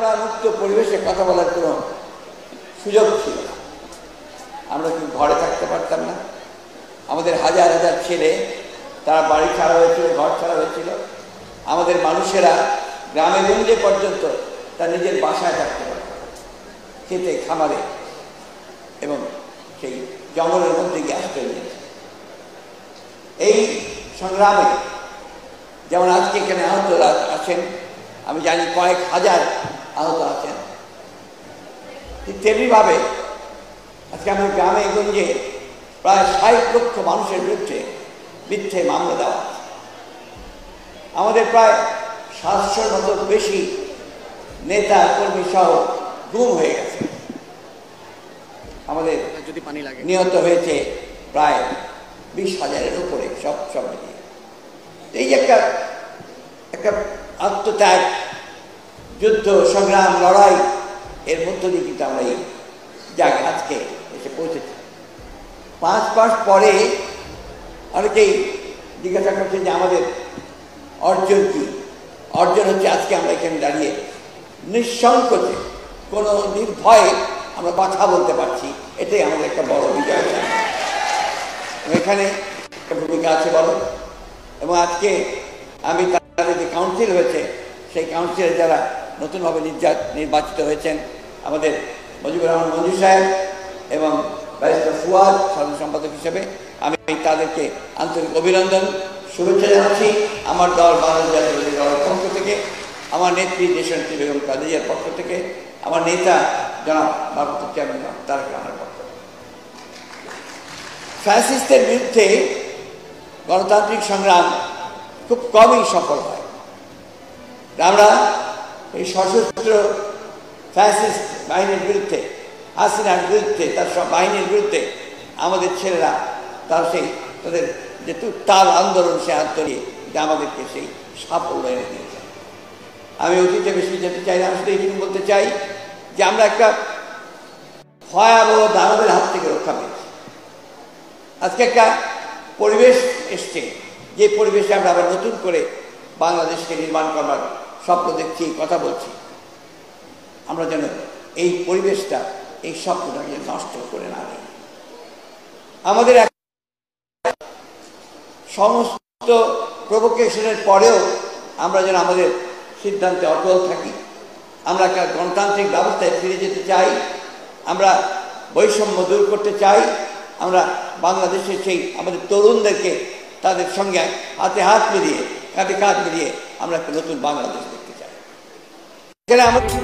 খোলামেলা মুক্ত পরিবেশে কথা বলার কোনো সুযোগ ছিল না। আমরা কি ঘরে থাকতে পারতাম না? আমাদের হাজার হাজার ছেলে তারা বাড়ি ছাড়া হয়েছিল, ঘর ছাড়া হয়েছিল। আমাদের মানুষেরা গ্রামে গঞ্জে পর্যন্ত তার নিজের বাসায় থাকতে পারত, খেতে খামারে এবং সেই জঙ্গলের মধ্যে গিয়ে আশ্রয় নিয়েছে। এই সংগ্রামে যেমন আজকে এখানে আহত আছেন, আমি জানি কয়েক হাজার আহত আছেন, ঠিক তেমনিভাবে আজকে আমাদের গ্রামে গঞ্জে প্রায় ৬০ লক্ষ মানুষের বিরুদ্ধে মিথ্যে মামলা দেওয়া। আমাদের প্রায় ৭০০-র মতো বেশি নেতা কর্মী সহ গুম হয়ে গেছে। আমাদের যদি পানি লাগে নিহত হয়েছে প্রায় ২০,০০০-এর উপরে সব মিলিয়ে। এই একটা আত্মত্যাগ, যুদ্ধ, সংগ্রাম, লড়াই এর মধ্য দিয়ে কিন্তু আমরা এই জায়গায় আজকে এসে পৌঁছেছি। ৫ মাস পরে অনেকেই জিজ্ঞাসা করছেন যে আমাদের অর্জন কি? অর্জন হচ্ছে আজকে আমরা এখানে দাঁড়িয়ে নিঃসংকোচে কোনো নির্ভয়ে আমরা কথা বলতে পারছি, এটাই আমাদের একটা বড় বিজয়। এখানে একটা ভূমিকা আছে বড়। এবং আজকে আমি তাদের যে কাউন্সিল হয়েছে, সেই কাউন্সিলে যারা নতুনভাবে নির্বাচিত হয়েছেন, আমাদের মুজিবুর রহমান মঞ্জু সাহেব এবং ব্যারিস্টার ফুয়াদ সাধারণ সম্পাদক হিসেবে, আমি তাদেরকে আন্তরিক অভিনন্দন, শুভেচ্ছা জানাচ্ছি। আমার দল বাংলাদেশ জাতীয়তাবাদী দলের পক্ষ থেকে, আমার নেত্রী দেশনেত্রী বেগম খালেদা পক্ষ থেকে, আমার নেতা জনাব ভারপ্রাপ্ত চেয়ারম্যান তারেক রহমানের পক্ষ থেকে। ফ্যাসিস্টের বিরুদ্ধে গণতান্ত্রিক সংগ্রাম খুব কমই সফল হয়। আমরা এই সশস্ত্র ফ্যাসিস্ট বাহিনীর বিরুদ্ধে, হাসিনার বিরুদ্ধে, তার সব বাহিনীর বিরুদ্ধে আমাদের ছেলেরা তাদের যে তাল আন্দোলন, সে আন্দোলনে যা আমাদেরকে সেই সাফল্য এনে দিয়েছে। আমি অতীতে বেশি যেতে চাই না, আমি শুধু এইটুকু বলতে চাই যে আমরা একটা ভয়াবহ দানবের হাত থেকে রক্ষা পেয়েছি। আজকে একটা পরিবেশ এসছে, যে পরিবেশে আমরা আবার নতুন করে বাংলাদেশকে নির্মাণ করবার স্বপ্ন দেখছি, কথা বলছি। আমরা যেন এই পরিবেশটা, এই স্বপ্নটাকে নষ্ট করে না দিই। আমাদের সমস্ত প্রভোকেশনের পরেও আমরা যেন আমাদের সিদ্ধান্তে অটল থাকি। আমরা একটা গণতান্ত্রিক ব্যবস্থায় ফিরে যেতে চাই, আমরা বৈষম্য দূর করতে চাই, আমরা বাংলাদেশের সেই আমাদের তরুণদেরকে তাদের সঙ্গে হাতে হাত মিলিয়ে, কাঁধে কাঁধ মিলিয়ে আমরা একটা নতুন বাংলাদেশ দেখতে চাই। এখানে আমাদের